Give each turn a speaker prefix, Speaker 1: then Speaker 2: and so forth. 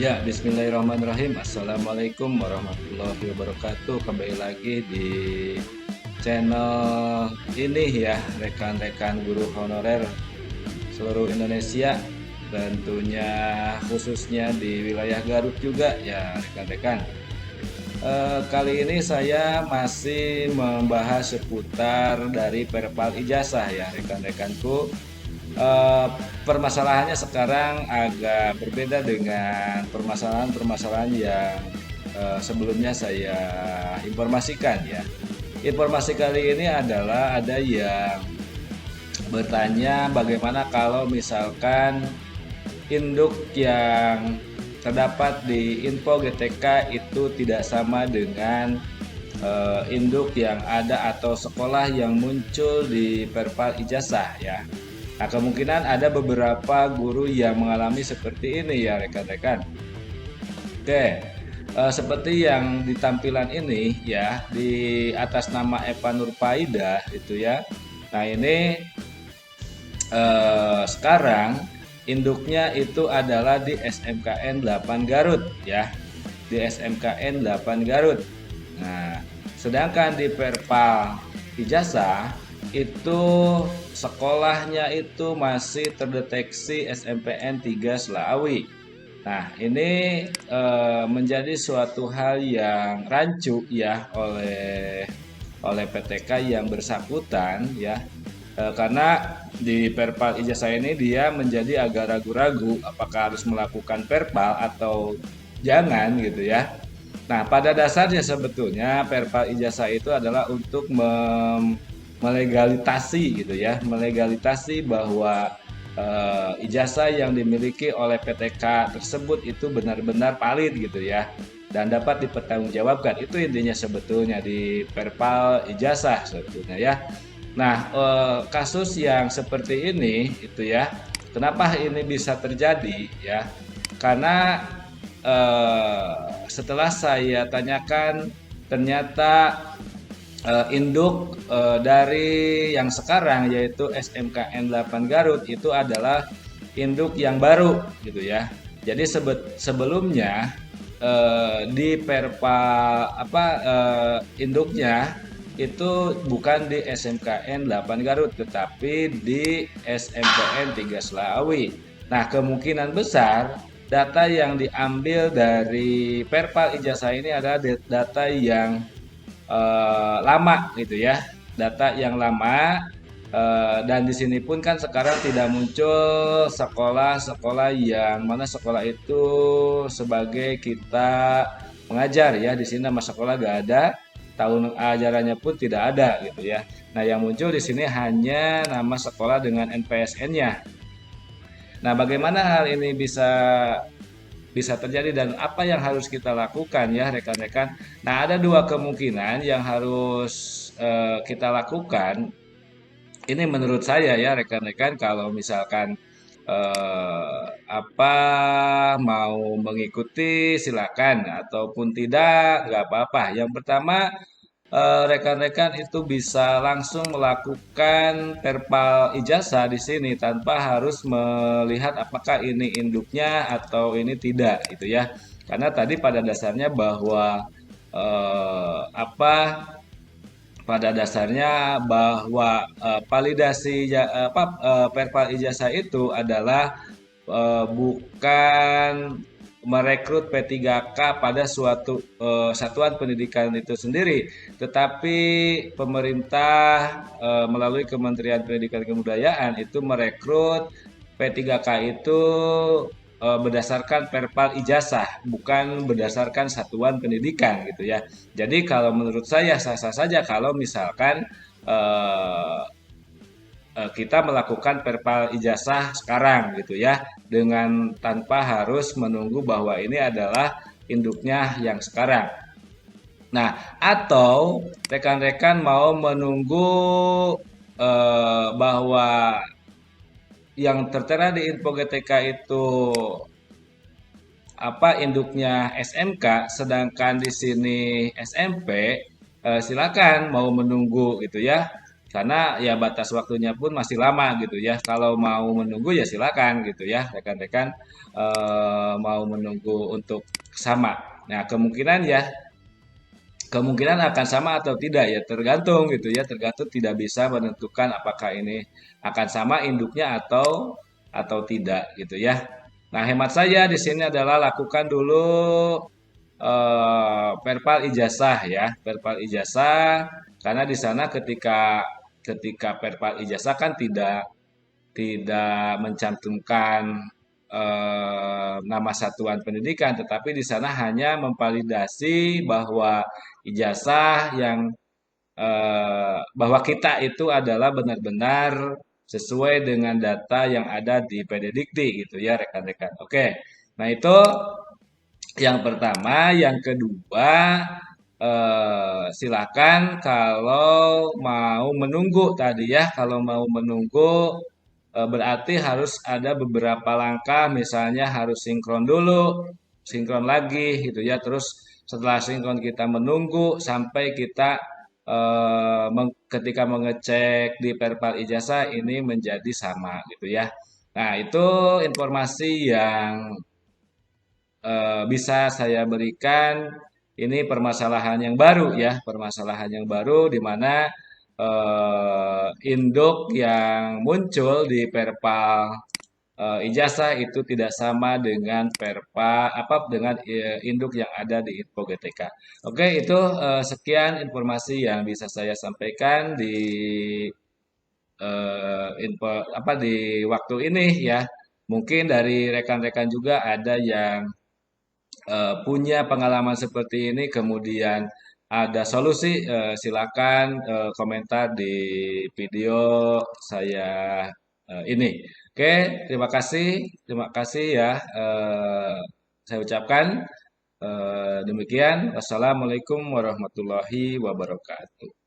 Speaker 1: Ya, bismillahirrahmanirrahim. Assalamualaikum warahmatullahi wabarakatuh. Kembali lagi di channel ini ya, rekan-rekan guru honorer seluruh Indonesia. Tentunya khususnya di wilayah Garut juga ya, rekan-rekan. Kali ini saya masih membahas seputar dari perpal ijazah ya, rekan-rekanku. Eh, Permasalahannya sekarang agak berbeda dengan permasalahan-permasalahan yang sebelumnya saya informasikan ya. Informasi kali ini adalah ada yang bertanya bagaimana kalau misalkan induk yang terdapat di info GTK itu tidak sama dengan induk yang ada atau sekolah yang muncul di perpal ijazah ya. Nah, kemungkinan ada beberapa guru yang mengalami seperti ini ya rekan-rekan. Oke, seperti yang di tampilan ini ya, di atas nama Eva Nurfaida itu ya. Nah, ini sekarang induknya itu adalah di SMKN 8 Garut ya. Di SMKN 8 Garut. Nah, sedangkan di Perpal Ijazah itu sekolahnya itu masih terdeteksi SMPN 3 Selawi. Nah, ini menjadi suatu hal yang rancu ya oleh PTK yang bersangkutan ya. Karena di perpal ijazah ini dia menjadi agak ragu-ragu apakah harus melakukan perpal atau jangan gitu ya. Nah, pada dasarnya sebetulnya perpal ijazah itu adalah untuk melegalitasi gitu ya, melegalitasi bahwa ijazah yang dimiliki oleh PTK tersebut itu benar-benar valid gitu ya dan dapat dipertanggungjawabkan. Itu intinya sebetulnya di perpal ijazah sebetulnya ya. Nah, kasus yang seperti ini itu ya, kenapa ini bisa terjadi ya? Karena setelah saya tanyakan ternyata induk dari yang sekarang yaitu SMKN 8 Garut itu adalah induk yang baru gitu ya. Jadi sebelumnya di perpa induknya itu bukan di SMKN 8 Garut tetapi di SMPN 3 Selawi. Nah, kemungkinan besar data yang diambil dari perpal ijazah ini adalah data yang lama gitu ya, data yang lama. Dan di sini pun kan sekarang tidak muncul sekolah-sekolah yang mana sekolah itu sebagai kita mengajar ya. Di sini nama sekolah gak ada, tahun ajarannya pun tidak ada gitu ya. Nah, yang muncul di sini hanya nama sekolah dengan NPSN-nya. Nah, bagaimana hal ini bisa bisa terjadi dan apa yang harus kita lakukan ya rekan-rekan. Nah, ada dua kemungkinan yang harus kita lakukan. Ini menurut saya ya rekan-rekan, kalau misalkan apa mau mengikuti silakan ataupun tidak nggak apa-apa. Yang pertama, rekan-rekan itu bisa langsung melakukan perpal ijazah di sini tanpa harus melihat apakah ini induknya atau ini tidak gitu ya. Karena tadi pada dasarnya bahwa apa pada dasarnya bahwa validasi perpal ijazah itu adalah bukan merekrut P3K pada suatu satuan pendidikan itu sendiri, tetapi pemerintah melalui Kementerian Pendidikan dan Kebudayaan itu merekrut P3K itu berdasarkan perpal ijazah, bukan berdasarkan satuan pendidikan gitu ya. Jadi kalau menurut saya sah-sah saja kalau misalkan eh, kita melakukan perpal ijazah sekarang gitu ya, dengan tanpa harus menunggu bahwa ini adalah induknya yang sekarang. Nah, atau rekan-rekan mau menunggu bahwa yang tertera di info GTK itu induknya SMK, sedangkan di sini SMP, silakan mau menunggu gitu ya. karena ya batas waktunya pun masih lama gitu ya. Kalau mau menunggu ya silakan gitu ya, rekan-rekan mau menunggu untuk sama. Nah, kemungkinan akan sama atau tidak ya tergantung gitu ya, tergantung tidak bisa menentukan apakah ini akan sama induknya atau tidak gitu ya. Nah, hemat saya di sini adalah lakukan dulu perpal ijazah ya, perpal ijazah karena di sana ketika perpal ijazah kan tidak mencantumkan nama satuan pendidikan, tetapi di sana hanya memvalidasi bahwa ijazah yang bahwa kita itu adalah benar-benar sesuai dengan data yang ada di PDDikti gitu ya rekan-rekan. Oke, nah itu yang pertama, yang kedua silakan kalau mau menunggu tadi ya, kalau mau menunggu berarti harus ada beberapa langkah, misalnya harus sinkron dulu, sinkron lagi gitu ya. Terus setelah sinkron kita menunggu sampai kita ketika mengecek di perpal ijazah ini menjadi sama gitu ya. Nah, itu informasi yang bisa saya berikan. Ini permasalahan yang baru ya, permasalahan yang baru di mana induk yang muncul di perpal ijazah itu tidak sama dengan dengan induk yang ada di Info GTK. Oke, itu sekian informasi yang bisa saya sampaikan di info di waktu ini ya. Mungkin dari rekan-rekan juga ada yang punya pengalaman seperti ini, kemudian ada solusi, silakan komentar di video saya ini. Oke, terima kasih ya. Saya ucapkan demikian. Wassalamualaikum warahmatullahi wabarakatuh.